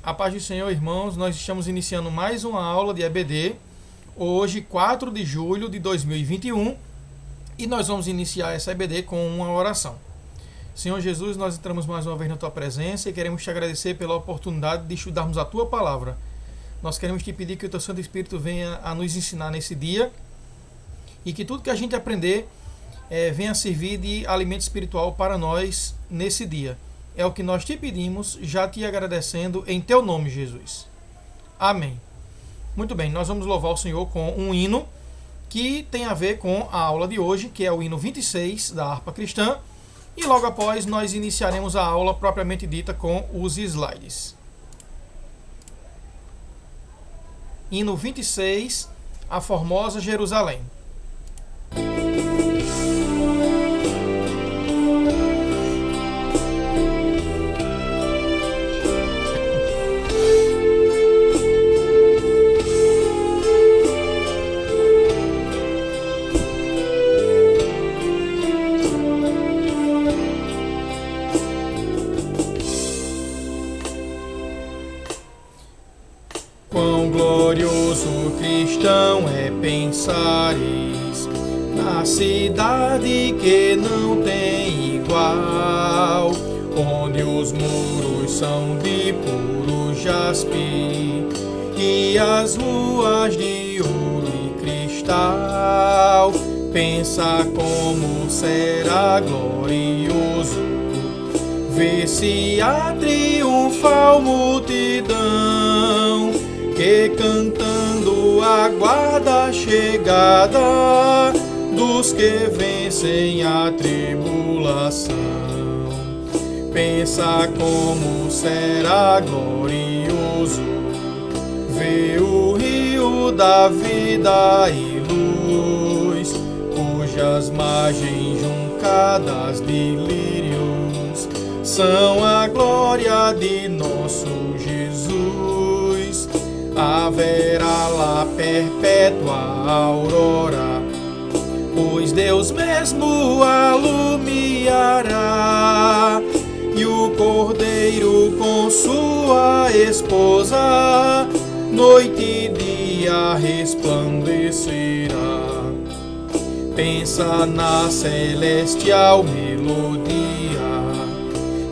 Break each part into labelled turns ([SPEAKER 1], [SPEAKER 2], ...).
[SPEAKER 1] A paz do Senhor, irmãos, nós estamos iniciando mais uma aula de EBD, hoje 4 de julho de 2021, e nós vamos iniciar essa EBD com uma oração. Senhor Jesus, nós entramos mais uma vez na Tua presença e queremos Te agradecer pela oportunidade de estudarmos a Tua Palavra. Nós queremos Te pedir que o Teu Santo Espírito venha a nos ensinar nesse dia e que tudo que a gente aprender venha servir de alimento espiritual para nós nesse dia. É o que nós te pedimos, já te agradecendo em teu nome, Jesus. Amém. Muito bem, nós vamos louvar o Senhor com um hino que tem a ver com a aula de hoje, que é o hino 26 da harpa cristã. E logo após nós iniciaremos a aula propriamente dita com os slides. Hino 26, a formosa Jerusalém.
[SPEAKER 2] Cristão é pensares na cidade que não tem igual, onde os muros são de puro jaspe e as ruas de ouro e cristal. Pensa como será glorioso ver-se a triunfal multidão que cantando aguarda a chegada dos que vencem a tribulação. Pensa como será glorioso ver o rio da vida e luz, cujas margens juncadas de lírios são a glória de nosso Jesus. Haverá lá perpétua aurora, pois Deus mesmo alumiará, e o Cordeiro com sua esposa noite e dia resplandecerá. Pensa na celestial melodia,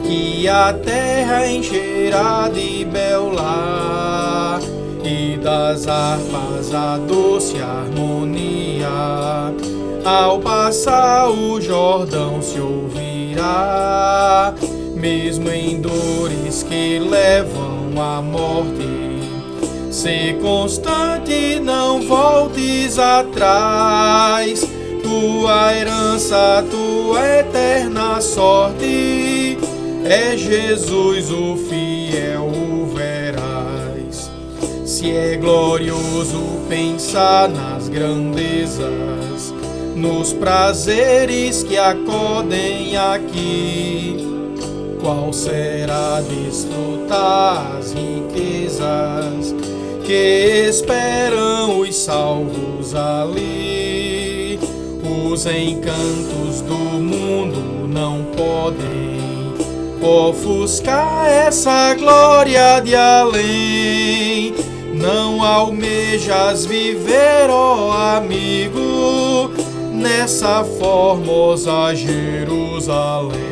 [SPEAKER 2] que a terra encherá de bel lar, e das harpas a doce harmonia. Ao passar o Jordão se ouvirá, mesmo em dores que levam à morte. Sê constante, não voltes atrás, tua herança, tua eterna sorte é Jesus o fiel, o verás. Se é glorioso pensar nas grandezas, nos prazeres que acodem aqui, qual será desfrutar as riquezas que esperam os salvos ali. Os encantos do mundo não podem ofuscar essa glória de além. Não almejas viver, ó amigo, nessa formosa Jerusalém.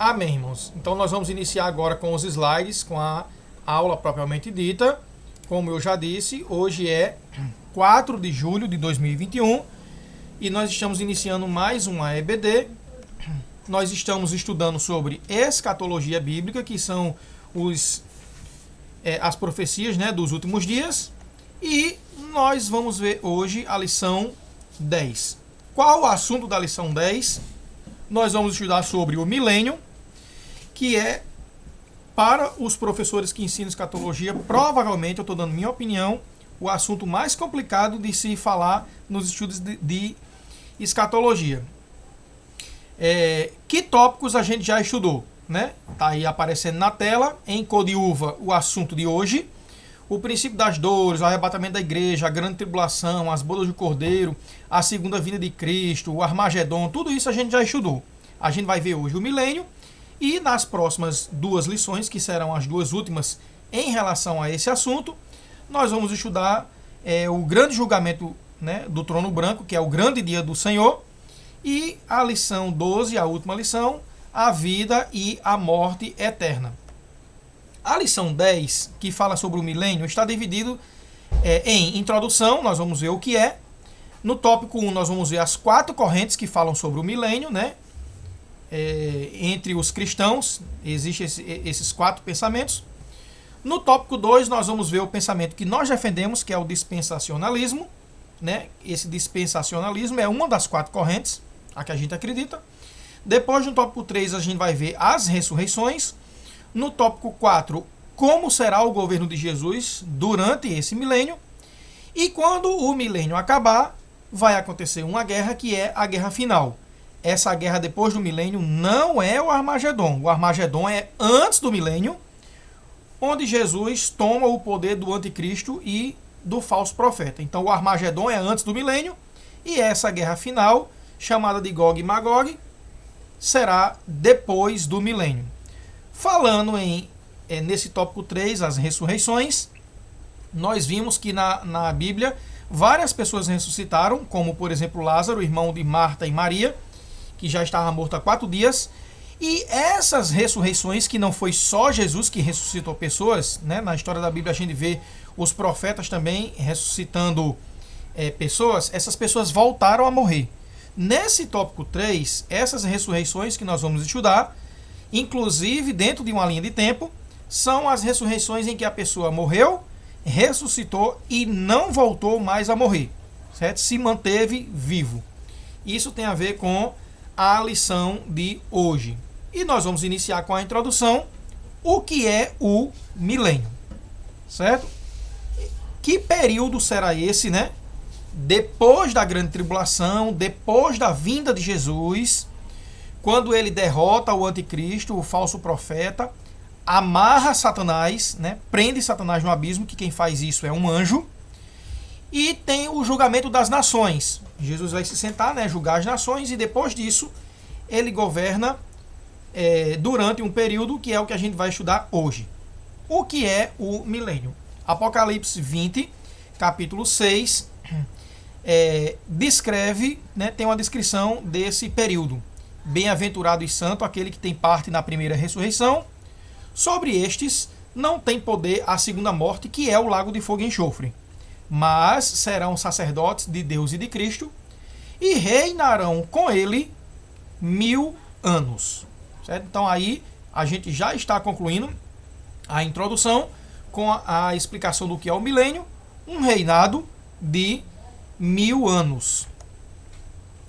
[SPEAKER 1] Amém, irmãos. Então nós vamos iniciar agora com os slides, com a aula propriamente dita. Como eu já disse, hoje é 4 de julho de 2021 e nós estamos iniciando mais uma EBD. Nós estamos estudando sobre escatologia bíblica, que são as profecias, né, dos últimos dias. E nós vamos ver hoje a lição 10. Qual o assunto da lição 10? Nós vamos estudar sobre o milênio, que é para os professores que ensinam escatologia, provavelmente, eu estou dando minha opinião, o assunto mais complicado de se falar nos estudos de escatologia. Que tópicos a gente já estudou, né? Tá aí aparecendo na tela, em cor de uva, o assunto de hoje. O princípio das dores, o arrebatamento da igreja, a grande tribulação, as bodas do cordeiro, a segunda vinda de Cristo, o Armagedon, tudo isso a gente já estudou. A gente vai ver hoje o milênio e nas próximas 2 lições, que serão as 2 últimas em relação a esse assunto, nós vamos estudar o grande julgamento, né, do trono branco, que é o grande dia do Senhor, e a lição 12, a última lição, a vida e a morte eterna. A lição 10, que fala sobre o milênio, está dividido em introdução, nós vamos ver o que é. No tópico 1, nós vamos ver as 4 correntes que falam sobre o milênio, né? Entre os cristãos, existem esses 4 pensamentos. No tópico 2, nós vamos ver o pensamento que nós defendemos, que é o dispensacionalismo, né? Esse dispensacionalismo é uma das 4 correntes a que a gente acredita. Depois, no tópico 3, a gente vai ver as ressurreições. No tópico 4, como será o governo de Jesus durante esse milênio. E quando o milênio acabar, vai acontecer uma guerra, que é a guerra final. Essa guerra depois do milênio não é o Armagedon. O Armagedon é antes do milênio, onde Jesus toma o poder do anticristo e do falso profeta. Então o Armagedon é antes do milênio, e essa guerra final, chamada de Gog e Magog, será depois do milênio. Falando nesse tópico 3, as ressurreições, nós vimos que na Bíblia várias pessoas ressuscitaram, como por exemplo Lázaro, irmão de Marta e Maria, que já estava morto há 4 dias. E essas ressurreições, que não foi só Jesus que ressuscitou pessoas, né? Na história da Bíblia a gente vê os profetas também ressuscitando pessoas, essas pessoas voltaram a morrer. Nesse tópico 3, essas ressurreições que nós vamos estudar, inclusive dentro de uma linha de tempo, são as ressurreições em que a pessoa morreu, ressuscitou e não voltou mais a morrer, certo? Se manteve vivo. Isso tem a ver com a lição de hoje. E nós vamos iniciar com a introdução, o que é o milênio, certo? Que período será esse, né? Depois da grande tribulação, depois da vinda de Jesus, quando ele derrota o anticristo, o falso profeta, amarra Satanás, né? Prende Satanás no abismo, que quem faz isso é um anjo, e tem o julgamento das nações. Jesus vai se sentar, né? Julgar as nações, e depois disso ele governa durante um período que é o que a gente vai estudar hoje. O que é o milênio? Apocalipse 20, capítulo 6, descreve, né, tem uma descrição desse período. Bem-aventurado e santo aquele que tem parte na primeira ressurreição. Sobre estes não tem poder a segunda morte, que é o lago de fogo e enxofre. Mas serão sacerdotes de Deus e de Cristo, e reinarão com ele 1000 anos. Certo? Então aí a gente já está concluindo a introdução com a explicação do que é o milênio, um reinado de 1000 anos.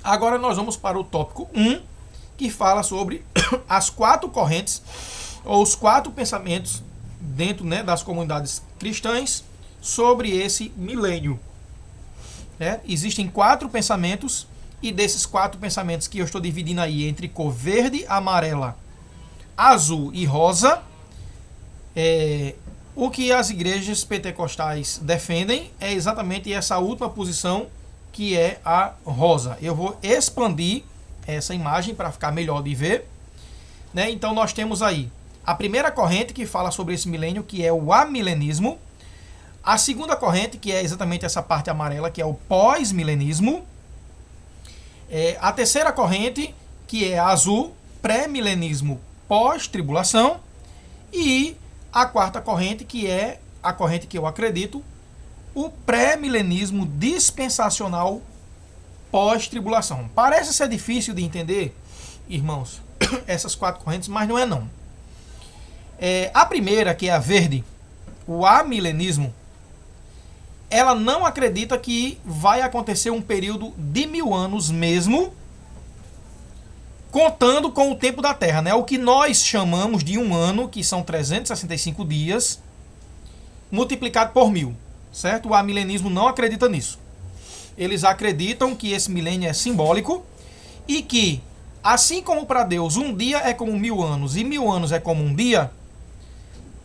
[SPEAKER 1] Agora nós vamos para o tópico 1, que fala sobre as 4 correntes, ou os 4 pensamentos dentro, né, das comunidades cristãs sobre esse milênio. Existem 4 pensamentos, e desses 4 pensamentos que eu estou dividindo aí entre cor verde, amarela, azul e rosa, o que as igrejas pentecostais defendem é exatamente essa última posição, que é a rosa. Eu vou expandir essa imagem para ficar melhor de ver, né? Então nós temos aí a primeira corrente que fala sobre esse milênio, que é o amilenismo. A segunda corrente, que é exatamente essa parte amarela, que é o pós-milenismo. A terceira corrente, que é a azul, pré-milenismo pós-tribulação. E a quarta corrente, que é a corrente que eu acredito, o pré-milenismo dispensacional pós-tribulação. Parece ser difícil de entender, irmãos, essas 4 correntes, mas não é não. A primeira, que é a verde, o amilenismo, ela não acredita que vai acontecer um período de 1000 anos mesmo contando com o tempo da Terra, né? O que nós chamamos de um ano, que são 365 dias, multiplicado por 1000, certo? O amilenismo não acredita nisso. Eles acreditam que esse milênio é simbólico e que, assim como para Deus um dia é como 1000 anos e 1000 anos é como um dia,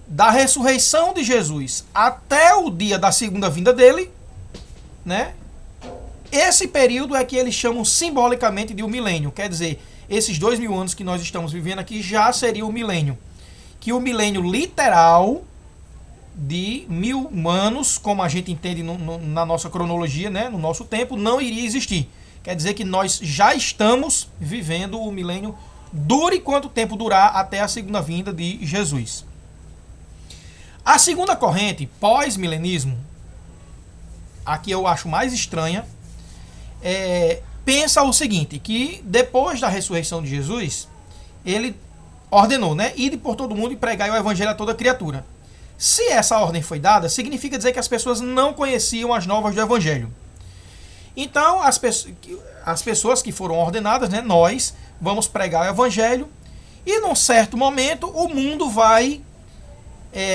[SPEAKER 1] da ressurreição de Jesus até o dia da segunda vinda dele, né? Esse período é que eles chamam simbolicamente de um milênio. Quer dizer, esses 2000 anos que nós estamos vivendo aqui já seria o milênio. Que o milênio literal de 1000 anos, como a gente entende na nossa cronologia, né? No nosso tempo, não iria existir. Quer dizer que nós já estamos vivendo o milênio, dure quanto tempo durar até a segunda vinda de Jesus. A segunda corrente, pós-milenismo, aqui eu acho mais estranha, pensa o seguinte, que depois da ressurreição de Jesus, ele ordenou, né? Ide por todo mundo e pregai o evangelho a toda criatura. Se essa ordem foi dada, significa dizer que as pessoas não conheciam as novas do evangelho. Então, as pessoas que foram ordenadas, né, nós, vamos pregar o evangelho e num certo momento o mundo vai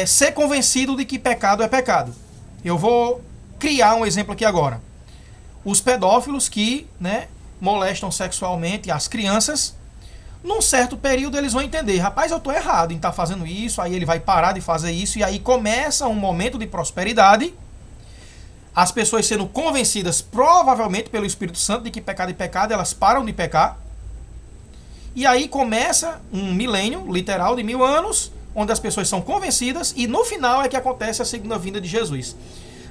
[SPEAKER 1] ser convencido de que pecado é pecado. Eu vou criar um exemplo aqui agora. Os pedófilos que, né, molestam sexualmente as crianças, num certo período eles vão entender, rapaz, eu estou errado em estar fazendo isso, aí ele vai parar de fazer isso, e aí começa um momento de prosperidade, as pessoas sendo convencidas, provavelmente pelo Espírito Santo, de que pecado é pecado, elas param de pecar, e aí começa um milênio, literal, de 1000 anos, onde as pessoas são convencidas, e no final é que acontece a segunda vinda de Jesus.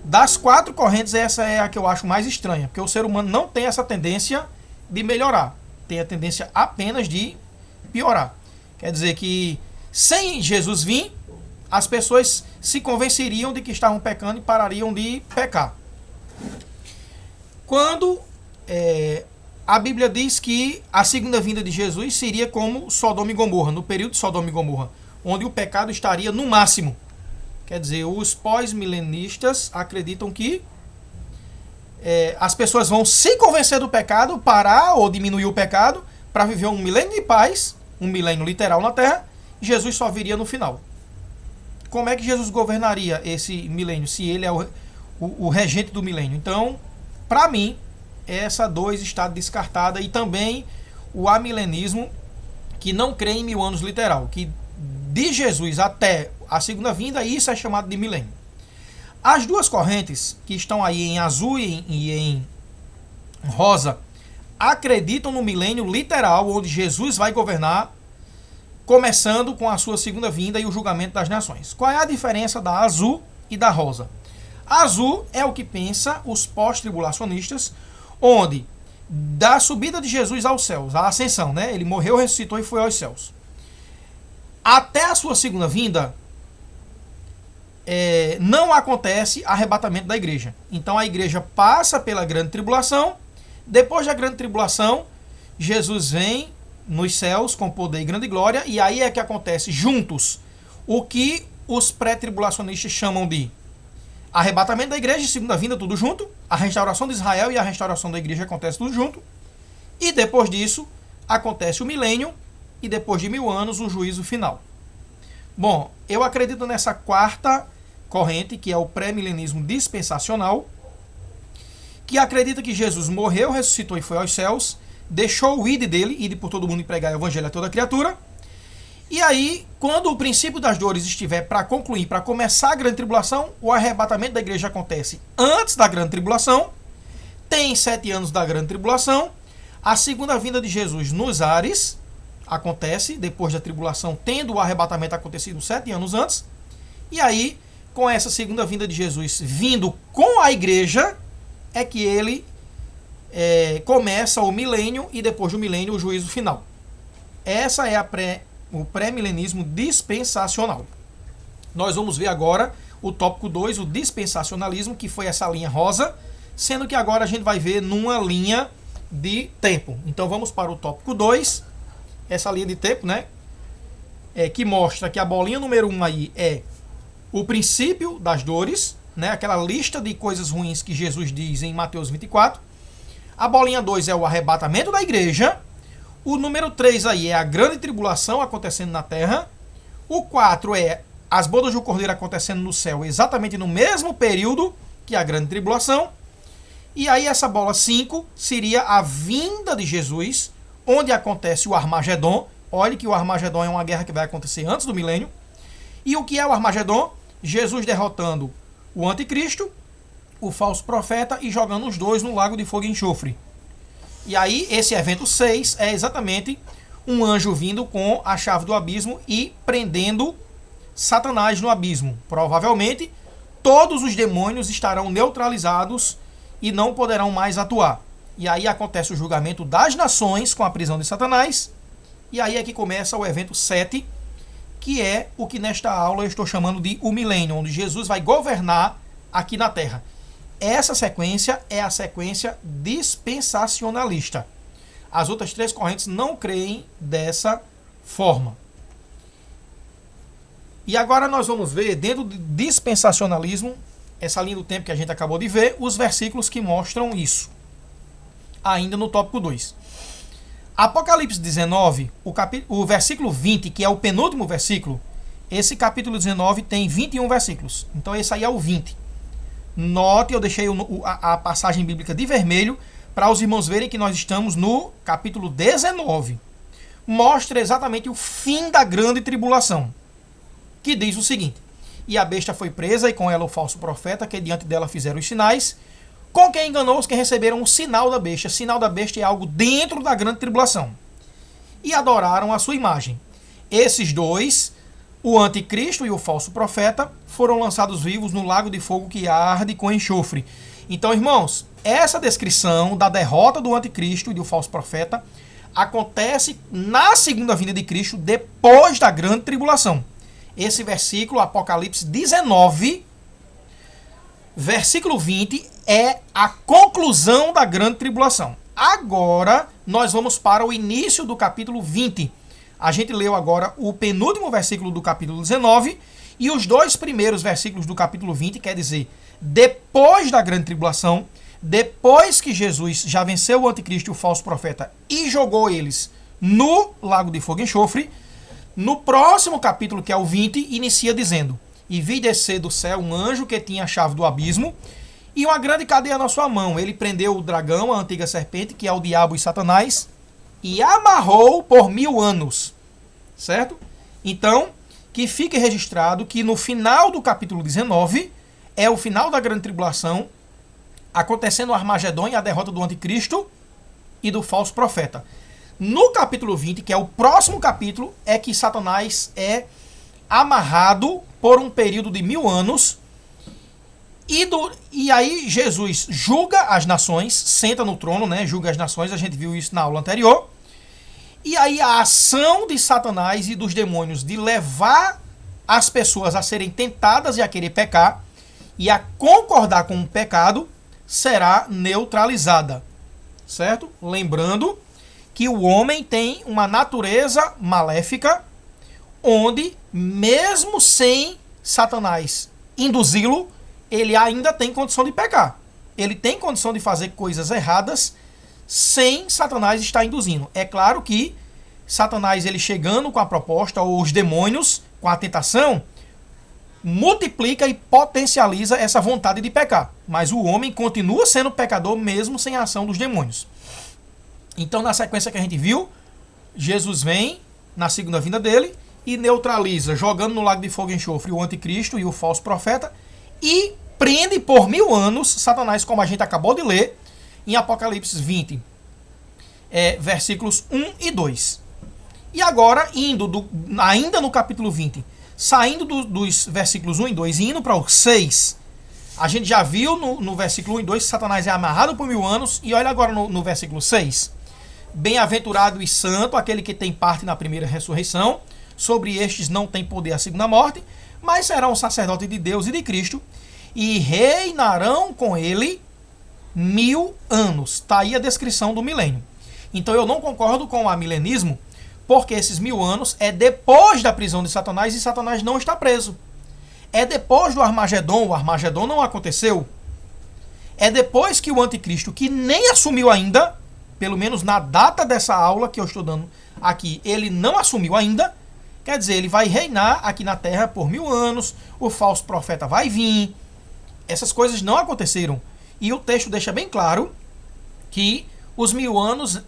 [SPEAKER 1] Das 4 correntes, essa é a que eu acho mais estranha, porque o ser humano não tem essa tendência de melhorar, tem a tendência apenas de piorar. Quer dizer que, sem Jesus vir, as pessoas se convenceriam de que estavam pecando e parariam de pecar. Quando a Bíblia diz que a segunda vinda de Jesus seria como Sodoma e Gomorra, no período de Sodoma e Gomorra, onde o pecado estaria no máximo. Quer dizer, os pós-milenistas acreditam que as pessoas vão se convencer do pecado, parar ou diminuir o pecado, para viver um milênio de paz, um milênio literal na Terra, e Jesus só viria no final. Como é que Jesus governaria esse milênio, se ele é o regente do milênio? Então, para mim, essa 2 está descartada, e também o amilenismo, que não crê em 1000 anos literal, que de Jesus até a segunda vinda, isso é chamado de milênio. As 2 correntes, que estão aí em azul e em rosa, acreditam no milênio literal, onde Jesus vai governar, começando com a sua segunda vinda e o julgamento das nações. Qual é a diferença da azul e da rosa? A azul é o que pensa os pós-tribulacionistas, onde da subida de Jesus aos céus, a ascensão, né? Ele morreu, ressuscitou e foi aos céus. Até a sua segunda vinda, não acontece arrebatamento da igreja. Então a igreja passa pela grande tribulação. Depois da grande tribulação, Jesus vem nos céus com poder e grande glória, e aí é que acontece juntos o que os pré-tribulacionistas chamam de arrebatamento da igreja e segunda vinda, tudo junto. A restauração de Israel e a restauração da igreja acontece tudo junto. E depois disso acontece o milênio, e depois de 1000 anos o juízo final. Bom, eu acredito nessa 4ª corrente, que é o pré-milenismo dispensacional, que acredita que Jesus morreu, ressuscitou e foi aos céus, deixou o ide dele, ide por todo mundo e pregar o evangelho a toda criatura. E aí, quando o princípio das dores estiver para concluir, para começar a grande tribulação, o arrebatamento da igreja acontece antes da grande tribulação, tem 7 anos da grande tribulação, a segunda vinda de Jesus nos ares acontece depois da tribulação, tendo o arrebatamento acontecido 7 anos antes, e aí, com essa segunda vinda de Jesus vindo com a igreja, é que ele começa o milênio, e depois do milênio o juízo final. Essa é o pré-milenismo dispensacional. Nós vamos ver agora o tópico 2, o dispensacionalismo, que foi essa linha rosa, sendo que agora a gente vai ver numa linha de tempo. Então vamos para o tópico 2, essa linha de tempo, né? Que mostra que a bolinha número 1 aí é o princípio das dores, né? Aquela lista de coisas ruins que Jesus diz em Mateus 24. A bolinha 2 é o arrebatamento da igreja. O número 3 aí é a grande tribulação acontecendo na terra. O 4 é as bodas do Cordeiro acontecendo no céu, exatamente no mesmo período que a grande tribulação. E aí essa bola 5 seria a vinda de Jesus, onde acontece o Armagedon. Olhe que o Armagedon é uma guerra que vai acontecer antes do milênio. E o que é o Armagedon? Jesus derrotando o anticristo, o falso profeta e jogando os dois no lago de fogo e enxofre. E aí esse evento 6 é exatamente um anjo vindo com a chave do abismo e prendendo Satanás no abismo. Provavelmente todos os demônios estarão neutralizados e não poderão mais atuar. E aí acontece o julgamento das nações com a prisão de Satanás. E aí é que começa o evento 7, que é o que nesta aula eu estou chamando de o milênio, onde Jesus vai governar aqui na Terra. Essa sequência é a sequência dispensacionalista. As outras 3 correntes não creem dessa forma. E agora nós vamos ver, dentro do dispensacionalismo, essa linha do tempo que a gente acabou de ver, os versículos que mostram isso. Ainda no tópico 2. Apocalipse 19, o versículo 20, que é o penúltimo versículo, esse capítulo 19 tem 21 versículos. Então esse aí é o 20. Note, eu deixei a passagem bíblica de vermelho para os irmãos verem que nós estamos no capítulo 19. Mostra exatamente o fim da grande tribulação, que diz o seguinte: e a besta foi presa, e com ela o falso profeta, que diante dela fizeram os sinais, com quem enganou os que receberam o sinal da besta. Sinal da besta é algo dentro da grande tribulação. E adoraram a sua imagem. Esses dois, o anticristo e o falso profeta, foram lançados vivos no lago de fogo que arde com enxofre. Então, irmãos, essa descrição da derrota do anticristo e do falso profeta acontece na segunda vinda de Cristo, depois da grande tribulação. Esse versículo, Apocalipse 19, versículo 20, é a conclusão da grande tribulação. Agora, nós vamos para o início do capítulo 20. A gente leu agora o penúltimo versículo do capítulo 19 e os 2 primeiros versículos do capítulo 20, quer dizer, depois da grande tribulação, depois que Jesus já venceu o anticristo e o falso profeta e jogou eles no lago de fogo e enxofre, no próximo capítulo, que é o 20, inicia dizendo: e vi descer do céu um anjo que tinha a chave do abismo e uma grande cadeia na sua mão. Ele prendeu o dragão, a antiga serpente, que é o diabo e Satanás, e amarrou por 1000 anos. Certo? Então, que fique registrado que no final do capítulo 19 é o final da grande tribulação, acontecendo o Armagedon e a derrota do anticristo e do falso profeta. No capítulo 20, que é o próximo capítulo, é que Satanás é amarrado por um período de 1000 anos. E aí Jesus julga as nações, senta no trono, né? Julga as nações, a gente viu isso na aula anterior. E aí a ação de Satanás e dos demônios de levar as pessoas a serem tentadas e a querer pecar e a concordar com o pecado será neutralizada. Certo? Lembrando que o homem tem uma natureza maléfica, onde, mesmo sem Satanás induzi-lo, ele ainda tem condição de pecar. Ele tem condição de fazer coisas erradas sem Satanás estar induzindo. É claro que Satanás, ele chegando com a proposta, ou os demônios com a tentação, multiplica e potencializa essa vontade de pecar. Mas o homem continua sendo pecador mesmo sem a ação dos demônios. Então, na sequência que a gente viu, Jesus vem na segunda vinda dele e neutraliza, jogando no lago de fogo e enxofre, o anticristo e o falso profeta, e prende por 1000 anos Satanás, como a gente acabou de ler em Apocalipse 20, versículos 1 e 2. E agora, ainda no capítulo 20, saindo dos versículos 1 e 2 e indo para o 6, a gente já viu no versículo 1 e 2 que Satanás é amarrado por 1000 anos, e olha agora no versículo 6. Bem-aventurado e santo aquele que tem parte na primeira ressurreição. Sobre estes não tem poder a segunda morte, mas serão sacerdotes de Deus e de Cristo, e reinarão com ele 1000 anos. Está aí a descrição do milênio. Então eu não concordo com o amilenismo, porque esses 1000 anos é depois da prisão de Satanás, e Satanás não está preso. É depois do Armagedon, o Armagedon não aconteceu. É depois que o anticristo, que nem assumiu ainda, pelo menos na data dessa aula que eu estou dando aqui, ele não assumiu ainda. Quer dizer, ele vai reinar aqui na Terra por 1000 anos, o falso profeta vai vir. Essas coisas não aconteceram. E o texto deixa bem claro que os 1000 anos,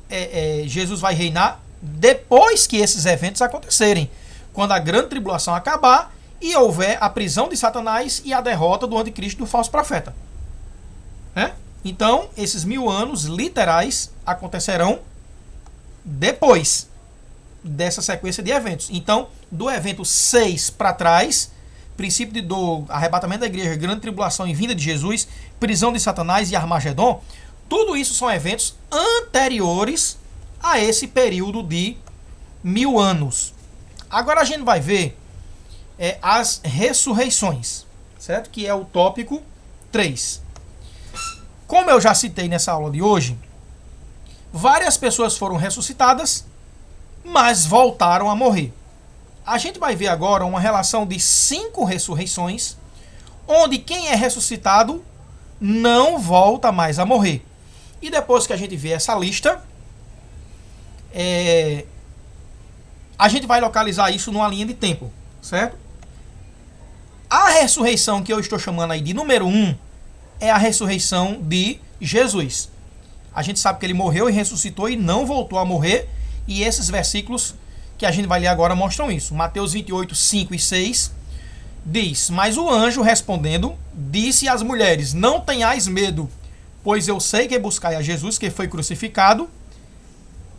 [SPEAKER 1] Jesus vai reinar depois que esses eventos acontecerem. Quando a grande tribulação acabar e houver a prisão de Satanás e a derrota do anticristo e do falso profeta. Então, esses 1000 anos literais acontecerão depois dessa sequência de eventos. Então, do evento 6 para trás, princípio do arrebatamento da igreja, grande tribulação e vinda de Jesus, prisão de Satanás e Armagedon, tudo isso são eventos anteriores a esse período de 1000 anos. Agora a gente vai ver as ressurreições, certo? Que é o tópico 3. Como eu já citei nessa aula de hoje, várias pessoas foram ressuscitadas, mas voltaram a morrer. A gente vai ver agora uma relação de 5 ressurreições, onde quem é ressuscitado não volta mais a morrer. E depois que a gente vê essa lista, a gente vai localizar isso numa linha de tempo, certo? A ressurreição que eu estou chamando aí de número 1 é a ressurreição de Jesus. A gente sabe que ele morreu e ressuscitou e não voltou a morrer, e esses versículos que a gente vai ler agora mostram isso. Mateus 28, 5 e 6 diz: Mas o anjo respondendo, disse às mulheres: Não tenhais medo, pois eu sei que buscai a Jesus, que foi crucificado.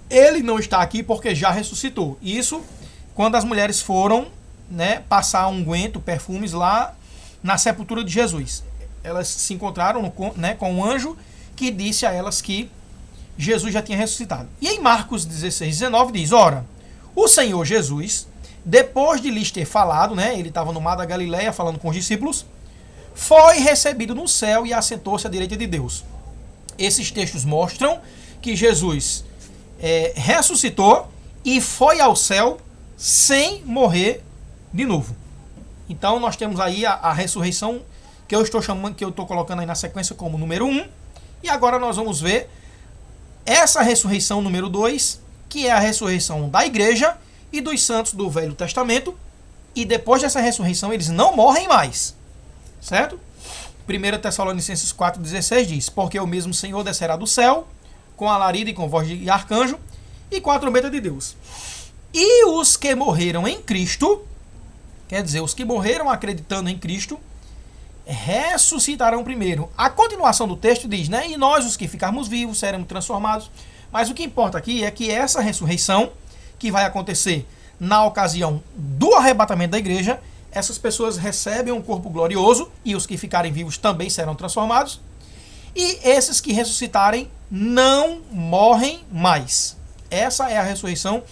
[SPEAKER 1] Ele não está aqui porque já ressuscitou. Isso quando as mulheres foram, passar unguento, perfumes lá na sepultura de Jesus. Elas se encontraram com um anjo que disse a elas que Jesus já tinha ressuscitado. E em Marcos 16, 19 diz: Ora, o Senhor Jesus, depois de lhes ter falado, ele estava no mar da Galileia falando com os discípulos, foi recebido no céu e assentou-se à direita de Deus. Esses textos mostram que Jesus ressuscitou e foi ao céu sem morrer de novo. Então nós temos aí a ressurreição que eu estou chamando, que eu estou colocando aí na sequência como número 1. E agora nós vamos ver essa ressurreição número 2, que é a ressurreição da igreja e dos santos do Velho Testamento. E depois dessa ressurreição eles não morrem mais, certo? 1 Tessalonicenses 4,16 diz: Porque o mesmo Senhor descerá do céu com alarido e com voz de arcanjo e com a trombeta de Deus. E os que morreram em Cristo, quer dizer, os que morreram acreditando em Cristo, ressuscitarão primeiro. A continuação do texto diz, e nós, os que ficarmos vivos, seremos transformados. Mas o que importa aqui é que essa ressurreição, que vai acontecer na ocasião do arrebatamento da igreja, essas pessoas recebem um corpo glorioso, e os que ficarem vivos também serão transformados. E esses que ressuscitarem não morrem mais. Essa é a ressurreição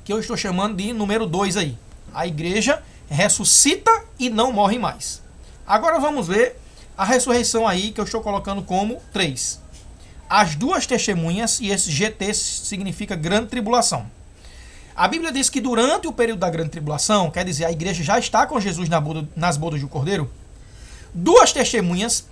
[SPEAKER 1] que eu estou chamando de número 2 aí. A igreja ressuscita e não morre mais. Agora vamos ver a ressurreição aí que eu estou colocando como 3. As duas testemunhas, e esse GT significa grande tribulação. A Bíblia diz que durante o período da grande tribulação, quer dizer, a igreja já está com Jesus nas bodas do Cordeiro, duas testemunhas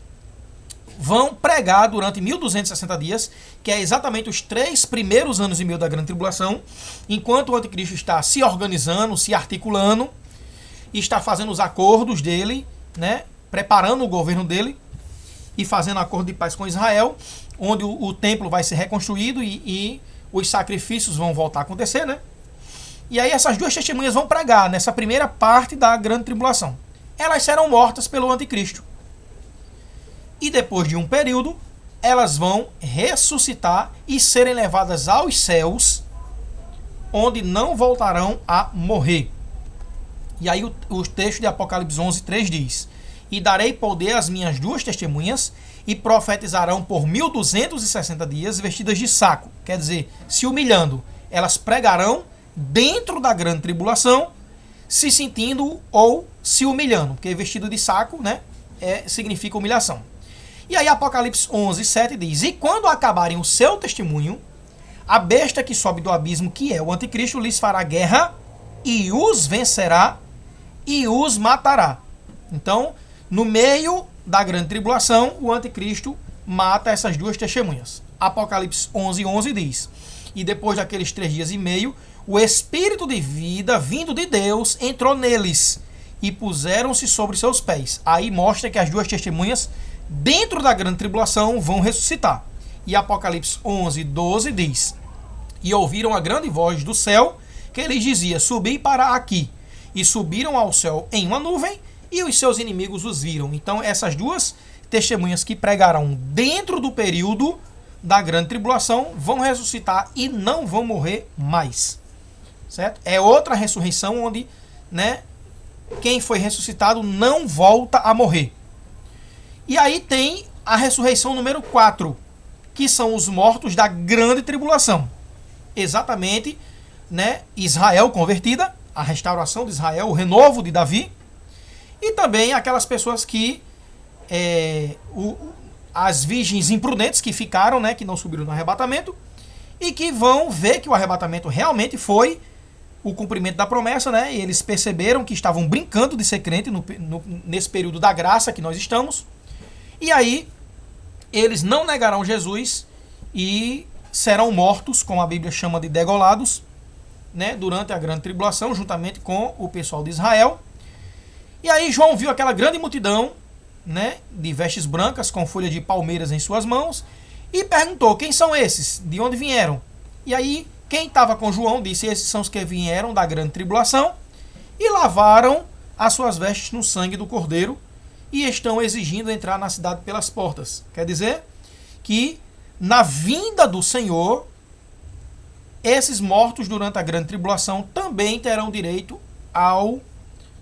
[SPEAKER 1] vão pregar durante 1260 dias, que é exatamente os 3 primeiros anos e meio da grande tribulação, enquanto o anticristo está se organizando, se articulando, e está fazendo os acordos dele, preparando o governo dele e fazendo acordo de paz com Israel, onde o templo vai ser reconstruído e os sacrifícios vão voltar a acontecer, E aí essas duas testemunhas vão pregar nessa primeira parte da grande tribulação. Elas serão mortas pelo anticristo. E depois de um período, elas vão ressuscitar e serem levadas aos céus, onde não voltarão a morrer. E aí o texto de Apocalipse 11, 3 diz: E darei poder às minhas duas testemunhas, e profetizarão por 1260 dias vestidas de saco. Quer dizer, se humilhando. Elas pregarão dentro da grande tribulação, se sentindo ou se humilhando. Porque vestido de saco, significa humilhação. E aí Apocalipse 11, 7 diz: E quando acabarem o seu testemunho, a besta que sobe do abismo, que é o anticristo, lhes fará guerra e os vencerá e os matará. Então, no meio da grande tribulação, o anticristo mata essas duas testemunhas. Apocalipse 11:11 diz: e depois daqueles 3 dias e meio, o Espírito de vida vindo de Deus entrou neles e puseram-se sobre seus pés. Aí mostra que as 2 testemunhas dentro da grande tribulação vão ressuscitar. E Apocalipse 11:12 diz: e ouviram a grande voz do céu que lhes dizia: subi para aqui. E subiram ao céu em uma nuvem e os seus inimigos os viram. Então essas 2 testemunhas que pregarão dentro do período da grande tribulação vão ressuscitar e não vão morrer mais. Certo? É outra ressurreição onde, né, quem foi ressuscitado não volta a morrer. E aí tem a ressurreição número 4, que são os mortos da grande tribulação. Exatamente, né, Israel convertida, a restauração de Israel, o renovo de Davi, e também aquelas pessoas que as virgens imprudentes que ficaram, né, que não subiram no arrebatamento, e que vão ver que o arrebatamento realmente foi o cumprimento da promessa, né? E eles perceberam que estavam brincando de ser crente nesse período da graça que nós estamos. E aí eles não negarão Jesus e serão mortos, como a Bíblia chama de degolados, né, durante a grande tribulação, juntamente com o pessoal de Israel. E aí João viu aquela grande multidão, né, de vestes brancas com folha de palmeiras em suas mãos e perguntou: quem são esses? De onde vieram? E aí quem estava com João disse: esses são os que vieram da grande tribulação e lavaram as suas vestes no sangue do Cordeiro e estão exigindo entrar na cidade pelas portas. Quer dizer que na vinda do Senhor, esses mortos durante a grande tribulação também terão direito ao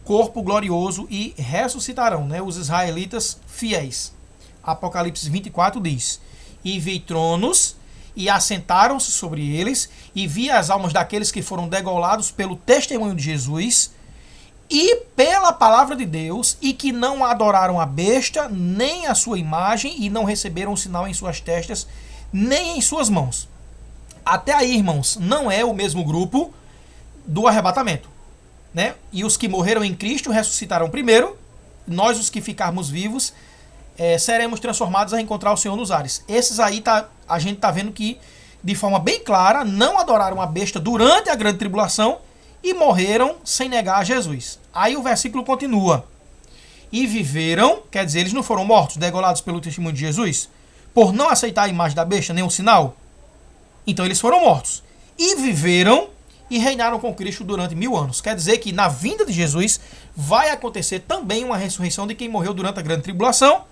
[SPEAKER 1] corpo glorioso e ressuscitarão, né? Os israelitas fiéis. Apocalipse 24 diz: e vi tronos, e assentaram-se sobre eles, e vi as almas daqueles que foram degolados pelo testemunho de Jesus e pela palavra de Deus, e que não adoraram a besta, nem a sua imagem, e não receberam o sinal em suas testas, nem em suas mãos. Até aí, irmãos, não é o mesmo grupo do arrebatamento, né? E os que morreram em Cristo ressuscitarão primeiro. Nós, os que ficarmos vivos, seremos transformados a encontrar o Senhor nos ares. Esses aí a gente está vendo que, de forma bem clara, não adoraram a besta durante a grande tribulação e morreram sem negar a Jesus. Aí o versículo continua: e viveram, quer dizer, eles não foram mortos, degolados pelo testemunho de Jesus, por não aceitar a imagem da besta, nem o sinal. Então eles foram mortos. E viveram e reinaram com Cristo durante 1000 anos. Quer dizer que na vinda de Jesus vai acontecer também uma ressurreição de quem morreu durante a grande tribulação.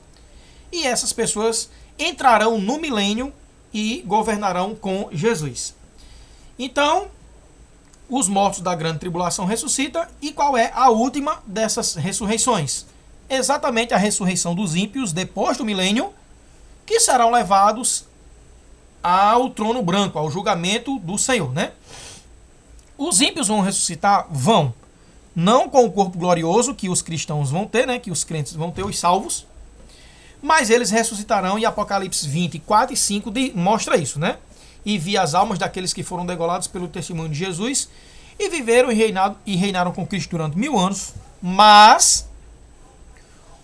[SPEAKER 1] E essas pessoas entrarão no milênio e governarão com Jesus. Então, os mortos da grande tribulação ressuscitam. E qual é a última dessas ressurreições? Exatamente a ressurreição dos ímpios depois do milênio, que serão levados ao trono branco, ao julgamento do Senhor, né? Os ímpios vão ressuscitar? Vão. Não com o corpo glorioso que os cristãos vão ter, né? Que os crentes vão ter, os salvos. Mas eles ressuscitarão, e Apocalipse 24 e 5 mostra isso, né? E vi as almas daqueles que foram degolados pelo testemunho de Jesus e viveram e reinaram com Cristo durante 1000 anos. Mas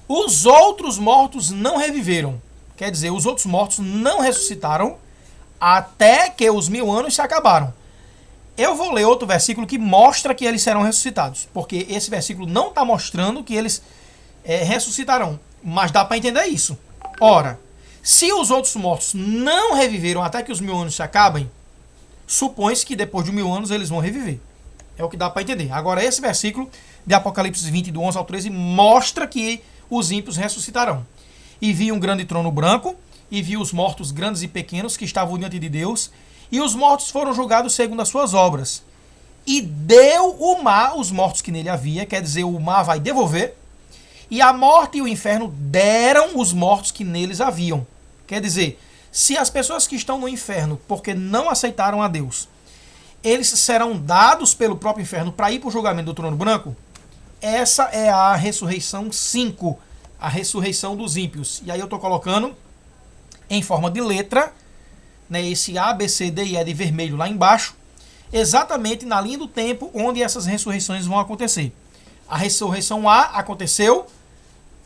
[SPEAKER 1] os outros mortos não reviveram. Quer dizer, os outros mortos não ressuscitaram até que os 1000 anos se acabaram. Eu vou ler outro versículo que mostra que eles serão ressuscitados, porque esse versículo não está mostrando que eles ressuscitarão, mas dá para entender isso. Ora, se os outros mortos não reviveram até que os 1000 anos se acabem, supõe-se que depois de 1000 anos eles vão reviver. É o que dá para entender. Agora, esse versículo de Apocalipse 20, do 11 ao 13, mostra que os ímpios ressuscitarão. E vi um grande trono branco, e vi os mortos grandes e pequenos que estavam diante de Deus, e os mortos foram julgados segundo as suas obras. E deu o mar os mortos que nele havia, quer dizer, o mar vai devolver, e a morte e o inferno deram os mortos que neles haviam. Quer dizer, se as pessoas que estão no inferno, porque não aceitaram a Deus, eles serão dados pelo próprio inferno para ir para o julgamento do trono branco, essa é a ressurreição 5, a ressurreição dos ímpios. E aí eu estou colocando em forma de letra, né, esse A, B, C, D e E de vermelho lá embaixo, exatamente na linha do tempo onde essas ressurreições vão acontecer. A ressurreição A aconteceu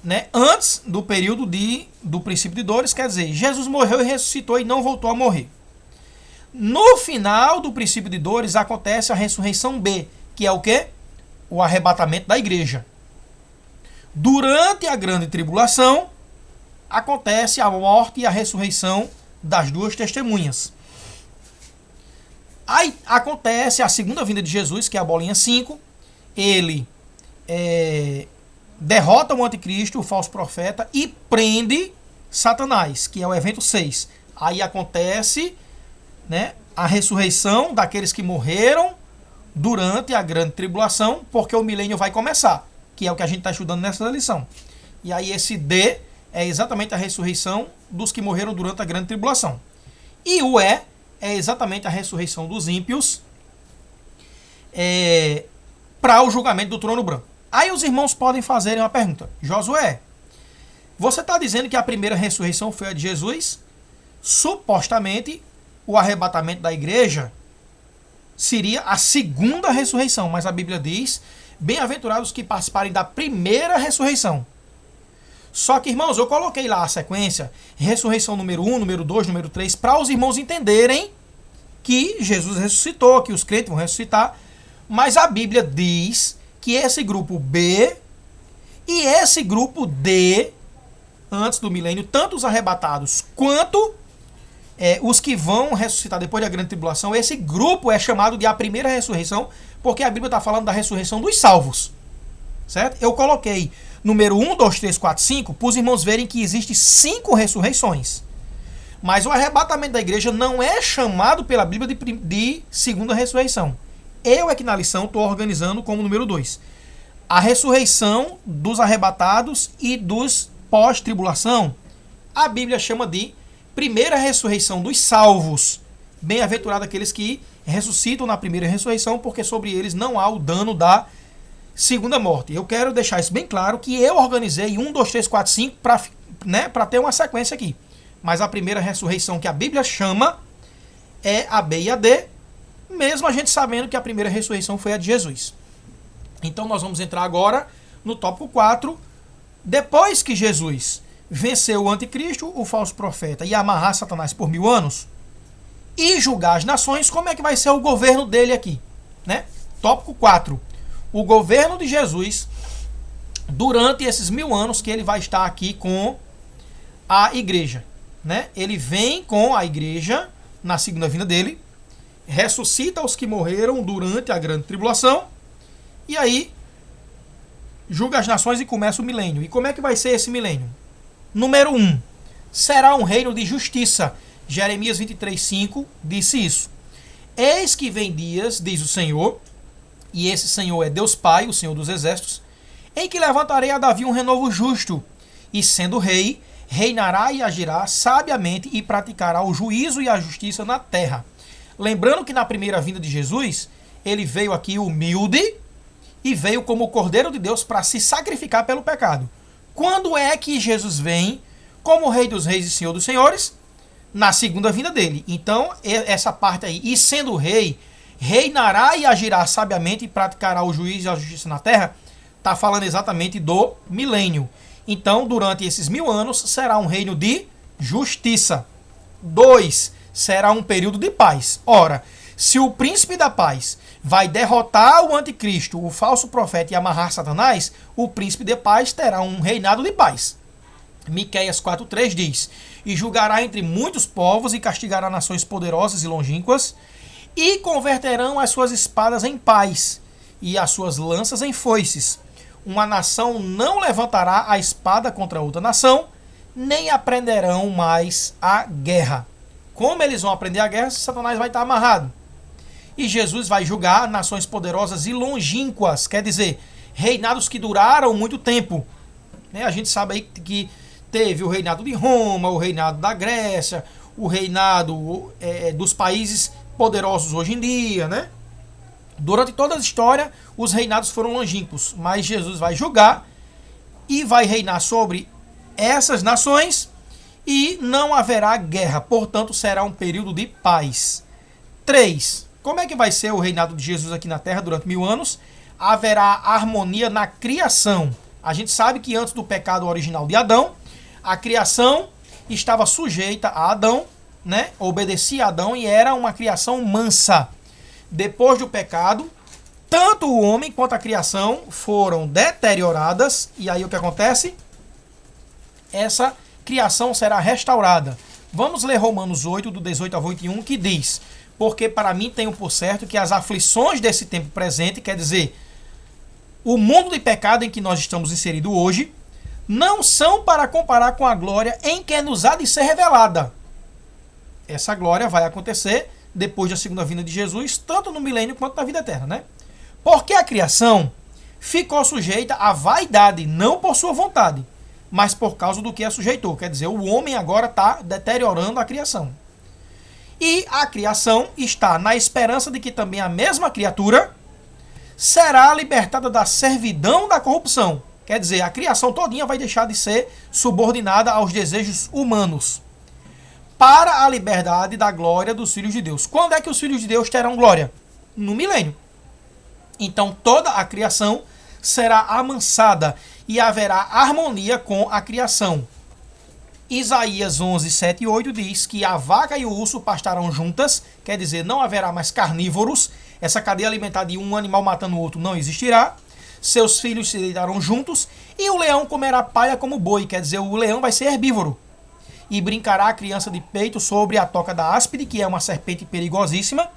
[SPEAKER 1] né, antes do período do princípio de dores, quer dizer, Jesus morreu e ressuscitou e não voltou a morrer. No final do princípio de dores acontece a ressurreição B, que é o quê? O arrebatamento da igreja. Durante a grande tribulação, acontece a morte e a ressurreição das duas testemunhas. Aí acontece a segunda vinda de Jesus, que é a bolinha 5. Ele derrota o anticristo, o falso profeta, e prende Satanás, que é o evento 6. Aí acontece, né, a ressurreição daqueles que morreram durante a grande tribulação, porque o milênio vai começar, que é o que a gente está estudando nessa lição. E aí esse D é exatamente a ressurreição dos que morreram durante a grande tribulação. E o E é exatamente a ressurreição dos ímpios para o julgamento do trono branco. Aí os irmãos podem fazer uma pergunta. Josué, você está dizendo que a primeira ressurreição foi a de Jesus? Supostamente, o arrebatamento da igreja seria a segunda ressurreição, mas a Bíblia diz, bem-aventurados que participarem da primeira ressurreição. Só que, irmãos, eu coloquei lá a sequência, ressurreição número 1, número 2, número 3, para os irmãos entenderem que Jesus ressuscitou, que os crentes vão ressuscitar, mas a Bíblia diz que esse grupo B e esse grupo D, antes do milênio, tanto os arrebatados quanto os que vão ressuscitar depois da grande tribulação, esse grupo é chamado de a primeira ressurreição, porque a Bíblia está falando da ressurreição dos salvos. Certo? Eu coloquei número 1, 2, 3, 4, 5, para os irmãos verem que existem 5 ressurreições. Mas o arrebatamento da igreja não é chamado pela Bíblia de segunda ressurreição. Eu é que na lição estou organizando como número 2. A ressurreição dos arrebatados e dos pós-tribulação, a Bíblia chama de primeira ressurreição dos salvos. Bem-aventurado aqueles que ressuscitam na primeira ressurreição, porque sobre eles não há o dano da segunda morte. Eu quero deixar isso bem claro, que eu organizei 1, 2, 3, 4, 5 para ter uma sequência aqui. Mas a primeira ressurreição que a Bíblia chama é a B e a D, mesmo a gente sabendo que a primeira ressurreição foi a de Jesus. Então nós vamos entrar agora no tópico 4. Depois que Jesus venceu o anticristo, o falso profeta, e amarrar Satanás por 1000 anos, e julgar as nações, como é que vai ser o governo dele aqui? Né? Tópico 4. O governo de Jesus durante esses 1000 anos que ele vai estar aqui com a igreja. Né? Ele vem com a igreja na segunda vinda dele, ressuscita os que morreram durante a grande tribulação, e aí julga as nações e começa o milênio. E como é que vai ser esse milênio? Número 1. Será um reino de justiça. Jeremias 23:5 disse isso. Eis que vem dias, diz o Senhor, e esse Senhor é Deus Pai, o Senhor dos Exércitos, em que levantarei a Davi um renovo justo, e sendo rei, reinará e agirá sabiamente e praticará o juízo e a justiça na terra. Lembrando que na primeira vinda de Jesus, ele veio aqui humilde e veio como o Cordeiro de Deus para se sacrificar pelo pecado. Quando é que Jesus vem como Rei dos Reis e Senhor dos Senhores? Na segunda vinda dele. Então, essa parte aí, e sendo rei, reinará e agirá sabiamente e praticará o juízo e a justiça na terra, está falando exatamente do milênio. Então, durante esses 1000 anos, será um reino de justiça. 2, será um período de paz. Ora, se o príncipe da paz vai derrotar o anticristo, o falso profeta, e amarrar Satanás, o príncipe de paz terá um reinado de paz. Miqueias 4:3 diz: e julgará entre muitos povos e castigará nações poderosas e longínquas, e converterão as suas espadas em paz e as suas lanças em foices. Uma nação não levantará a espada contra outra nação, nem aprenderão mais a guerra. Como eles vão aprender a guerra se Satanás vai estar amarrado? E Jesus vai julgar nações poderosas e longínquas, quer dizer, reinados que duraram muito tempo. A gente sabe aí que teve o reinado de Roma, o reinado da Grécia, o reinado dos países poderosos hoje em dia, né? Durante toda a história, os reinados foram longínquos, mas Jesus vai julgar e vai reinar sobre essas nações e não haverá guerra, portanto será um período de paz. 3. Como é que vai ser o reinado de Jesus aqui na Terra durante 1000 anos? Haverá harmonia na criação. A gente sabe que antes do pecado original de Adão, a criação estava sujeita a Adão, né? Obedecia a Adão e era uma criação mansa. Depois do pecado, tanto o homem quanto a criação foram deterioradas. E aí o que acontece? Essa criação será restaurada. Vamos ler Romanos 8, do 18 ao 21, que diz: porque para mim tenho por certo que as aflições desse tempo presente, quer dizer, o mundo de pecado em que nós estamos inseridos hoje, não são para comparar com a glória em que nos há de ser revelada. Essa glória vai acontecer depois da segunda vinda de Jesus, tanto no milênio quanto na vida eterna, né? Porque a criação ficou sujeita à vaidade, não por sua vontade, mas por causa do que a sujeitou. Quer dizer, o homem agora está deteriorando a criação. E a criação está na esperança de que também a mesma criatura será libertada da servidão da corrupção. Quer dizer, a criação todinha vai deixar de ser subordinada aos desejos humanos para a liberdade da glória dos filhos de Deus. Quando é que os filhos de Deus terão glória? No milênio. Então toda a criação será amansada e haverá harmonia com a criação. Isaías 11, 7 e 8 diz que a vaca e o urso pastarão juntas, quer dizer, não haverá mais carnívoros, essa cadeia alimentar de um animal matando o outro não existirá, seus filhos se deitarão juntos, e o leão comerá palha como boi, quer dizer, o leão vai ser herbívoro, e brincará a criança de peito sobre a toca da áspide, que é uma serpente perigosíssima,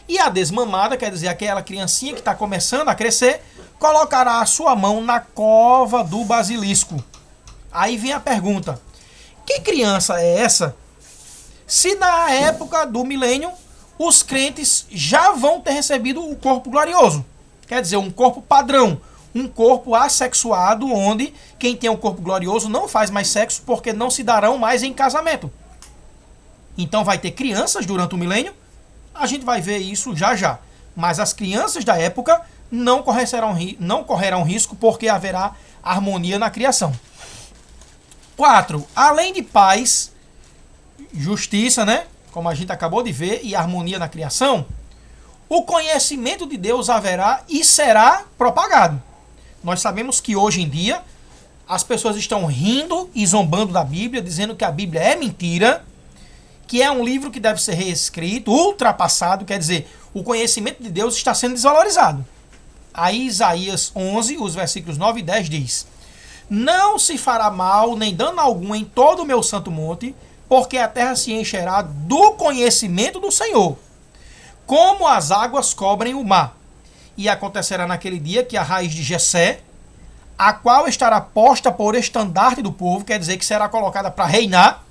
[SPEAKER 1] e a desmamada, quer dizer, aquela criancinha que está começando a crescer, colocará a sua mão na cova do basilisco. Aí vem a pergunta: que criança é essa? Se na época do milênio os crentes já vão ter recebido o corpo glorioso. Quer dizer, um corpo padrão, um corpo assexuado, onde quem tem um corpo glorioso não faz mais sexo porque não se darão mais em casamento. Então vai ter crianças durante o milênio, a gente vai ver isso já já. Mas as crianças da época não correrão risco porque haverá harmonia na criação. 4. Além de paz, justiça, né? Como a gente acabou de ver, e harmonia na criação, o conhecimento de Deus haverá e será propagado. Nós sabemos que hoje em dia as pessoas estão rindo e zombando da Bíblia, dizendo que a Bíblia é mentira, que é um livro que deve ser reescrito, ultrapassado, quer dizer, o conhecimento de Deus está sendo desvalorizado. Aí Isaías 11, os versículos 9 e 10 diz: não se fará mal nem dano algum em todo o meu santo monte, porque a terra se encherá do conhecimento do Senhor, como as águas cobrem o mar. E acontecerá naquele dia que a raiz de Jessé, a qual estará posta por estandarte do povo, quer dizer que será colocada para reinar,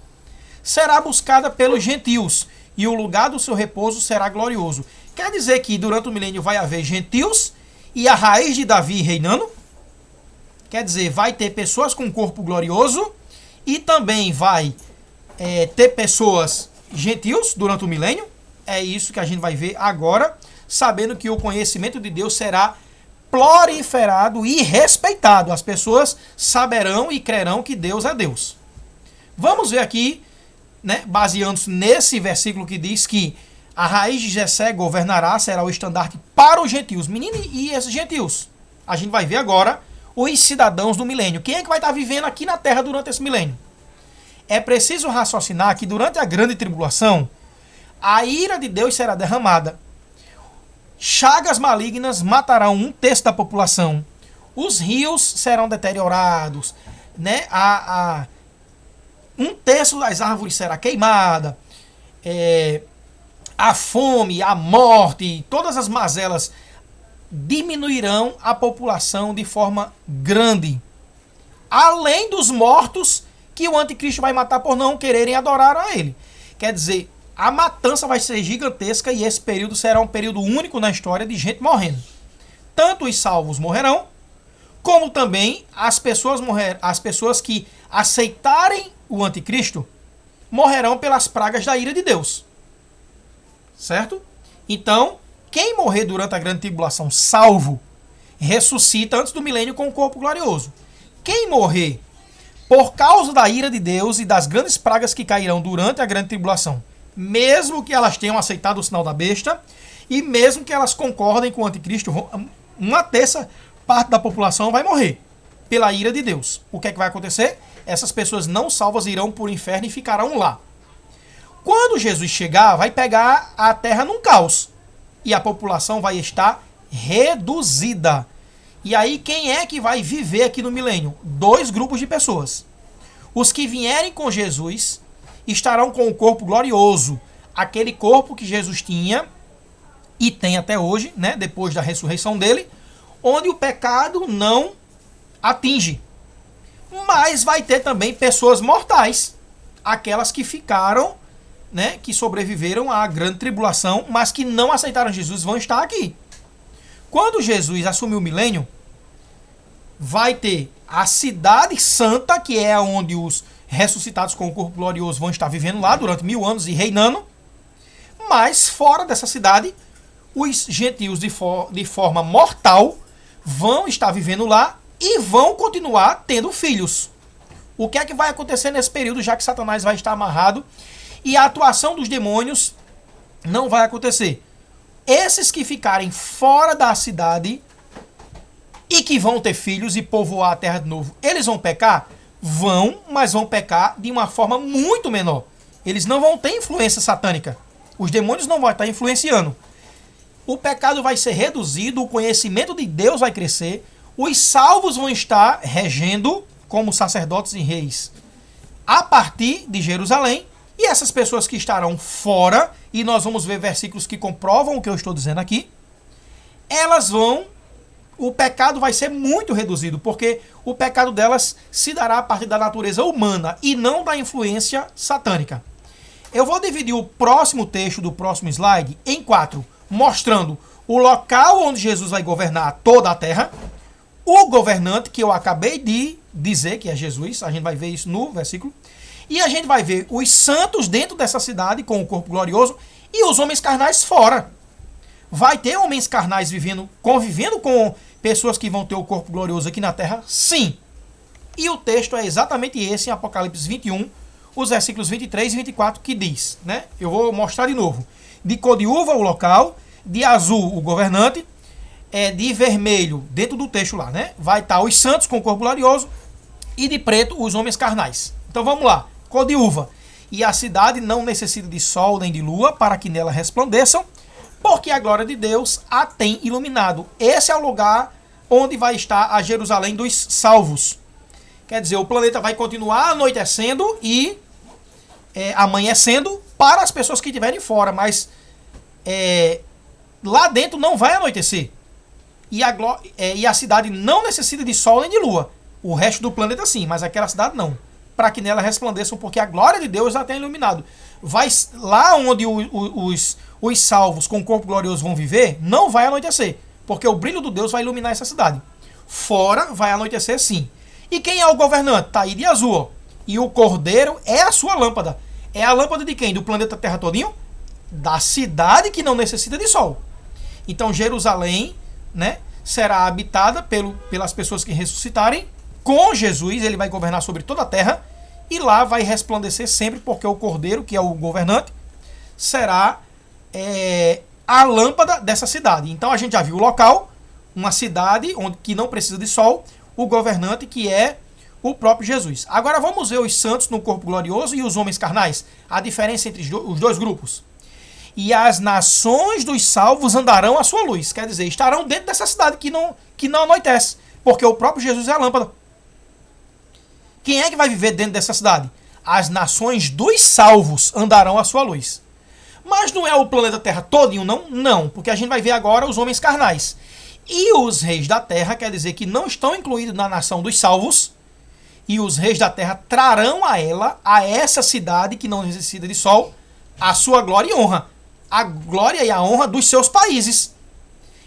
[SPEAKER 1] será buscada pelos gentios, e o lugar do seu repouso será glorioso. Quer dizer que durante o milênio vai haver gentios e a raiz de Davi reinando. Quer dizer, vai ter pessoas com corpo glorioso e também vai ter pessoas gentios durante o milênio. É isso que a gente vai ver agora, sabendo que o conhecimento de Deus será proliferado e respeitado. As pessoas saberão e crerão que Deus é Deus. Vamos ver aqui, né, baseando-se nesse versículo que diz que a raiz de Jessé governará, será o estandarte para os gentios. Menino, e esses gentios? A gente vai ver agora os cidadãos do milênio. Quem é que vai estar vivendo aqui na terra durante esse milênio? É preciso raciocinar que durante a grande tribulação, a ira de Deus será derramada. Chagas malignas matarão 1/3 da população. Os rios serão deteriorados, né? 1/3 das árvores será queimada. A fome, a morte, todas as mazelas diminuirão a população de forma grande. Além dos mortos que o anticristo vai matar por não quererem adorar a ele. Quer dizer, a matança vai ser gigantesca e esse período será um período único na história de gente morrendo. Tanto os salvos morrerão, como também as pessoas que aceitarem o anticristo morrerão pelas pragas da ira de Deus. Certo? Então, quem morrer durante a grande tribulação salvo, ressuscita antes do milênio com o corpo glorioso. Quem morrer por causa da ira de Deus e das grandes pragas que cairão durante a grande tribulação, mesmo que elas tenham aceitado o sinal da besta, e mesmo que elas concordem com o anticristo, 1/3 parte da população vai morrer. pela ira de Deus. O que é que vai acontecer? Essas pessoas não salvas irão para o inferno e ficarão lá. Quando Jesus chegar, vai pegar a terra num caos. E a população vai estar reduzida. E aí, quem é que vai viver aqui no milênio? 2 grupos de pessoas. Os que vierem com Jesus estarão com o corpo glorioso. Aquele corpo que Jesus tinha e tem até hoje, né, depois da ressurreição dele, onde o pecado não atinge. Mas vai ter também pessoas mortais, aquelas que ficaram, né, que sobreviveram à grande tribulação, mas que não aceitaram Jesus, vão estar aqui. Quando Jesus assumiu o milênio, vai ter a cidade santa, que é onde os ressuscitados com o corpo glorioso vão estar vivendo lá durante 1000 anos e reinando. Mas fora dessa cidade, os gentios de forma mortal vão estar vivendo lá e vão continuar tendo filhos. O que é que vai acontecer nesse período, já que Satanás vai estar amarrado e a atuação dos demônios não vai acontecer? Esses que ficarem fora da cidade e que vão ter filhos e povoar a terra de novo, eles vão pecar? Vão, mas vão pecar de uma forma muito menor. Eles não vão ter influência satânica. Os demônios não vão estar influenciando. O pecado vai ser reduzido, o conhecimento de Deus vai crescer, os salvos vão estar regendo como sacerdotes e reis a partir de Jerusalém, e essas pessoas que estarão fora, e nós vamos ver versículos que comprovam o que eu estou dizendo aqui, elas vão, o pecado vai ser muito reduzido, porque o pecado delas se dará a partir da natureza humana e não da influência satânica. Eu vou dividir o próximo texto do próximo slide em 4, mostrando o local onde Jesus vai governar toda a terra, o governante, que eu acabei de dizer, que é Jesus, a gente vai ver isso no versículo, e a gente vai ver os santos dentro dessa cidade com o corpo glorioso e os homens carnais fora. Vai ter homens carnais convivendo com pessoas que vão ter o corpo glorioso aqui na terra? Sim. E o texto é exatamente esse em Apocalipse 21, os versículos 23 e 24, que diz, né? Eu vou mostrar de novo. De cor de uva o local, de azul o governante, de vermelho, dentro do texto lá, né? Vai estar os santos com o corpo glorioso e de preto os homens carnais. Então vamos lá. Cor de uva. E a cidade não necessita de sol nem de lua para que nela resplandeçam, porque a glória de Deus a tem iluminado. Esse é o lugar onde vai estar a Jerusalém dos salvos. Quer dizer, o planeta vai continuar anoitecendo e amanhecendo para as pessoas que estiverem fora, mas lá dentro não vai anoitecer. E a cidade não necessita de sol nem de lua. O resto do planeta sim, mas aquela cidade não. Para que nela resplandeçam, porque a glória de Deus já tem iluminado. Lá onde os salvos com o corpo glorioso vão viver, não vai anoitecer, porque o brilho do Deus vai iluminar essa cidade. Fora vai anoitecer sim. E quem é o governante? Tá aí de azul, ó. E o cordeiro é a sua lâmpada. É a lâmpada de quem? Do planeta Terra todinho? Da cidade que não necessita de sol. Então Jerusalém, né, será habitada pelas pessoas que ressuscitarem. Com Jesus, ele vai governar sobre toda a terra. E lá vai resplandecer sempre, porque o cordeiro, que é o governante, será a lâmpada dessa cidade. Então a gente já viu o local, uma cidade que não precisa de sol, o governante, que é o próprio Jesus. Agora vamos ver os santos no corpo glorioso e os homens carnais. A diferença entre os dois grupos. E as nações dos salvos andarão à sua luz. Quer dizer, estarão dentro dessa cidade que não anoitece, porque o próprio Jesus é a lâmpada. Quem é que vai viver dentro dessa cidade? As nações dos salvos andarão à sua luz. Mas não é o planeta Terra todinho, não? Não, porque a gente vai ver agora os homens carnais. E os reis da terra, quer dizer que não estão incluídos na nação dos salvos, e os reis da terra trarão a essa cidade que não necessita de sol, a sua glória e honra. A glória e a honra dos seus países.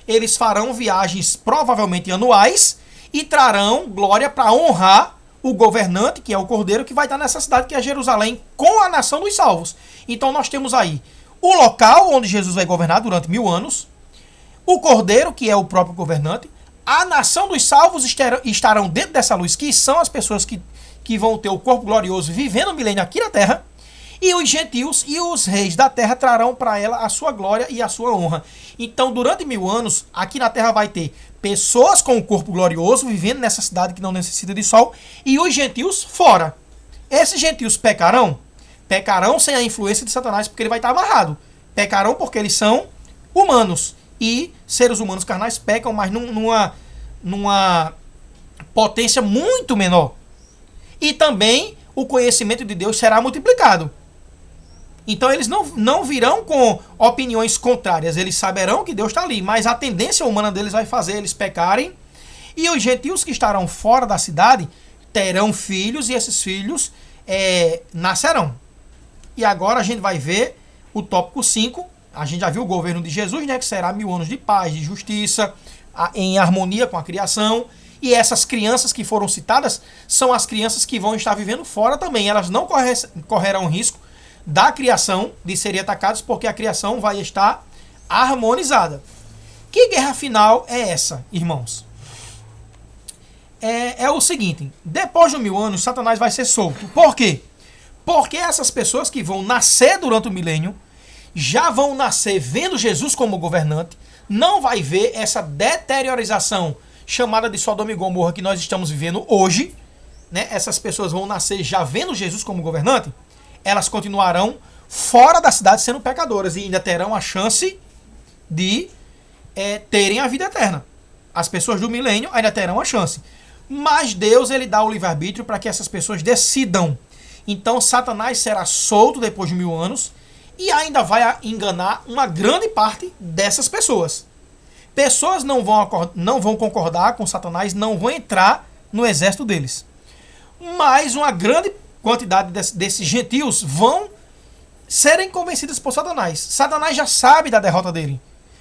[SPEAKER 1] Eles farão viagens provavelmente anuais e trarão glória para honrar o governante, que é o cordeiro, que vai estar nessa cidade que é Jerusalém, com a nação dos salvos. Então nós temos aí o local onde Jesus vai governar durante 1000 anos, o cordeiro, que é o próprio governante, a nação dos salvos estarão dentro dessa luz, que são as pessoas que vão ter o corpo glorioso vivendo o milênio aqui na terra, e os gentios e os reis da terra trarão para ela a sua glória e a sua honra. Então, durante 1000 anos, aqui na terra vai ter Pessoas com o corpo glorioso vivendo nessa cidade que não necessita de sol, e os gentios fora. Esses gentios pecarão? Pecarão sem a influência de Satanás, porque ele vai estar amarrado. Pecarão porque eles são humanos. E seres humanos carnais pecam, mas numa potência muito menor. E também o conhecimento de Deus será multiplicado. Então eles não virão com opiniões contrárias. Eles saberão que Deus está ali. Mas a tendência humana deles vai fazer eles pecarem. E os gentios que estarão fora da cidade terão filhos. E esses filhos nascerão. E agora a gente vai ver o tópico 5. A gente já viu o governo de Jesus, né? Que será 1000 anos de paz, de justiça, em harmonia com a criação. E essas crianças que foram citadas são as crianças que vão estar vivendo fora também. Elas não correrão risco da criação de serem atacados, porque a criação vai estar harmonizada. Que guerra final é essa, irmãos? É o seguinte: depois de 1000 anos, Satanás vai ser solto. Por quê? Porque essas pessoas que vão nascer durante o milênio já vão nascer vendo Jesus como governante, não vai ver essa deteriorização chamada de Sodoma e Gomorra que nós estamos vivendo hoje, né? Essas pessoas vão nascer já vendo Jesus como governante, elas continuarão fora da cidade sendo pecadoras e ainda terão a chance de terem a vida eterna. As pessoas do milênio ainda terão a chance. Mas Deus, ele dá o livre-arbítrio para que essas pessoas decidam. Então Satanás será solto depois de 1000 anos e ainda vai enganar uma grande parte dessas pessoas. Pessoas não vão concordar com Satanás, não vão entrar no exército deles. Mas uma grande quantidade desses gentios vão serem convencidos por Satanás. Satanás já sabe da derrota dele,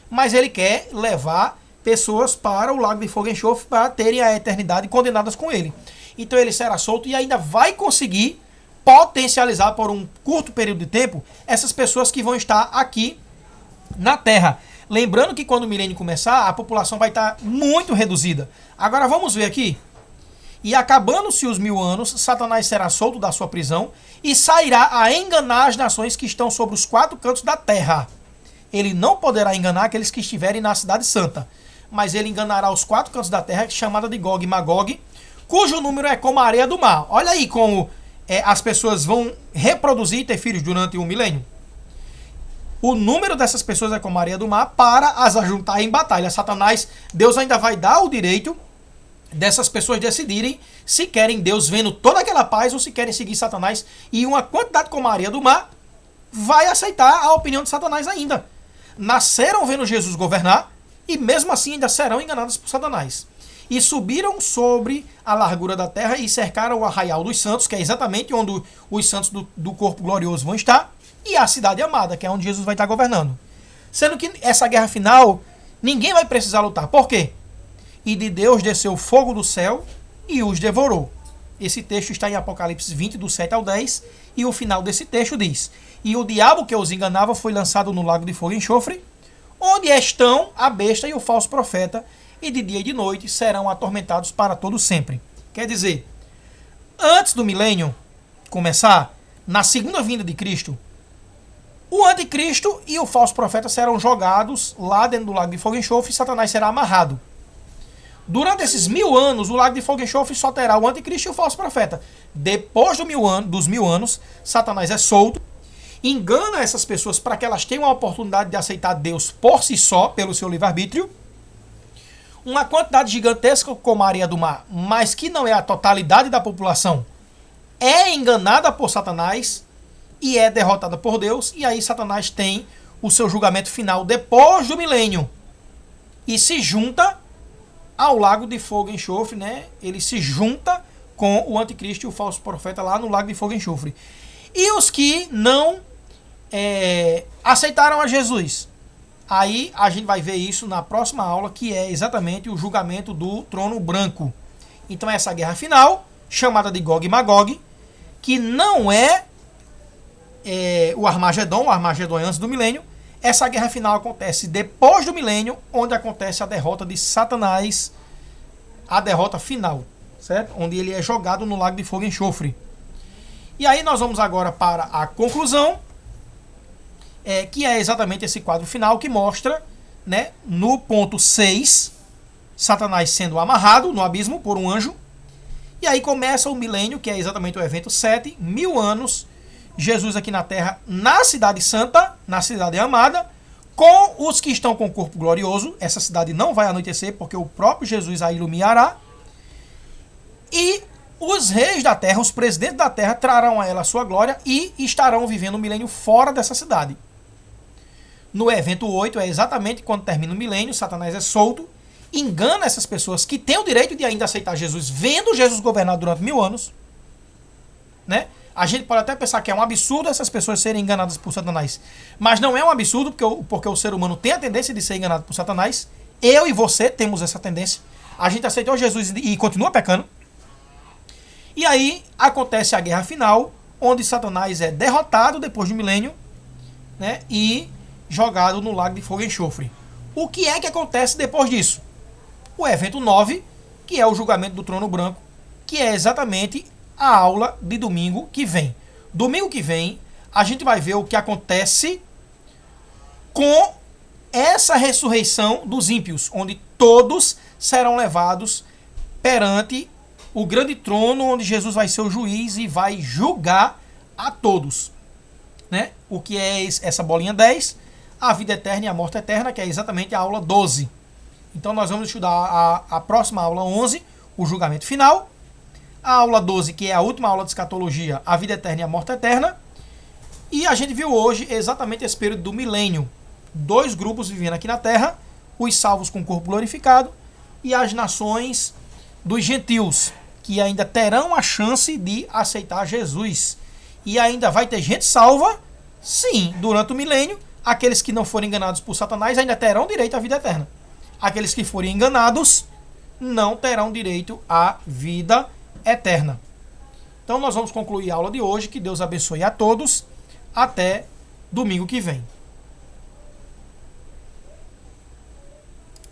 [SPEAKER 1] mas ele quer levar pessoas para o lago de fogo e enxofre para terem a eternidade condenadas com ele. Então ele será solto e ainda vai conseguir potencializar por um curto período de tempo essas pessoas que vão estar aqui na Terra. Lembrando que quando o milênio começar, a população vai estar muito reduzida. Agora vamos ver aqui. E acabando-se os 1000 anos, Satanás será solto da sua prisão e sairá a enganar as nações que estão sobre os 4 cantos da terra. Ele não poderá enganar aqueles que estiverem na cidade santa, mas ele enganará os 4 cantos da terra, chamada de Gog e Magog, cujo número é como a areia do mar. Olha aí como as pessoas vão reproduzir e ter filhos durante o milênio. O número dessas pessoas é como a areia do mar para as ajuntar em batalha. Satanás, Deus ainda vai dar o direito dessas pessoas decidirem se querem Deus vendo toda aquela paz ou se querem seguir Satanás. E uma quantidade como a areia do mar vai aceitar a opinião de Satanás ainda. Nasceram vendo Jesus governar e mesmo assim ainda serão enganados por Satanás. E subiram sobre a largura da terra e cercaram o arraial dos santos, que é exatamente onde os santos do corpo glorioso vão estar, e a cidade amada, que é onde Jesus vai estar governando. Sendo que essa guerra final, ninguém vai precisar lutar. Por quê? E de Deus desceu fogo do céu e os devorou. Esse texto está em Apocalipse 20, do 7 ao 10, e o final desse texto diz: e o diabo que os enganava foi lançado no lago de fogo e enxofre, onde estão a besta e o falso profeta, e de dia e de noite serão atormentados para todo sempre. Quer dizer, antes do milênio começar, na segunda vinda de Cristo, o anticristo e o falso profeta serão jogados lá dentro do lago de fogo e enxofre e Satanás será amarrado. Durante esses 1000 anos, o lago de fogo e enxofre só terá o anticristo e o falso profeta. Depois dos 1000 anos, Satanás é solto, engana essas pessoas para que elas tenham a oportunidade de aceitar Deus por si só, pelo seu livre-arbítrio. Uma quantidade gigantesca como a areia do mar, mas que não é a totalidade da população, é enganada por Satanás e é derrotada por Deus. E aí Satanás tem o seu julgamento final depois do milênio e se junta ao lago de fogo e enxofre, né? Ele se junta com o anticristo e o falso profeta lá no lago de fogo e enxofre. E os que não aceitaram a Jesus, aí a gente vai ver isso na próxima aula, que é exatamente o julgamento do trono branco. Então essa guerra final, chamada de Gog e Magog, que não é o Armagedon é antes do milênio. Essa guerra final acontece depois do milênio, onde acontece a derrota de Satanás, a derrota final, certo? Onde ele é jogado no lago de fogo e enxofre. E aí nós vamos agora para a conclusão, que é exatamente esse quadro final que mostra, né, no ponto 6, Satanás sendo amarrado no abismo por um anjo. E aí começa o milênio, que é exatamente o evento 7, 1000 anos, Jesus aqui na terra, na cidade santa, na cidade amada, com os que estão com o corpo glorioso. Essa cidade não vai anoitecer, porque o próprio Jesus a iluminará. E os reis da terra, os presidentes da terra, trarão a ela a sua glória e estarão vivendo o milênio fora dessa cidade. No evento 8, é exatamente quando termina o milênio, Satanás é solto, engana essas pessoas que têm o direito de ainda aceitar Jesus, vendo Jesus governar durante 1000 anos. Né? A gente pode até pensar que é um absurdo essas pessoas serem enganadas por Satanás. Mas não é um absurdo, porque o ser humano tem a tendência de ser enganado por Satanás. Eu e você temos essa tendência. A gente aceitou Jesus e continua pecando. E aí acontece a guerra final, onde Satanás é derrotado depois do milênio, né, e jogado no lago de fogo e enxofre. O que é que acontece depois disso? O evento 9, que é o julgamento do trono branco, que é exatamente a aula de domingo que vem. Domingo que vem, a gente vai ver o que acontece com essa ressurreição dos ímpios, onde todos serão levados perante o grande trono, onde Jesus vai ser o juiz e vai julgar a todos. Né? O que é essa bolinha 10? A vida eterna e a morte eterna, que é exatamente a aula 12. Então nós vamos estudar a próxima aula 11, o julgamento final. A aula 12, que é a última aula de escatologia, a vida eterna e a morte eterna. E a gente viu hoje exatamente esse período do milênio. 2 grupos vivendo aqui na Terra, os salvos com o corpo glorificado e as nações dos gentios, que ainda terão a chance de aceitar Jesus. E ainda vai ter gente salva, sim, durante o milênio. Aqueles que não forem enganados por Satanás ainda terão direito à vida eterna. Aqueles que forem enganados não terão direito à vida eterna. Então nós vamos concluir a aula de hoje. Que Deus abençoe a todos. Até domingo que vem.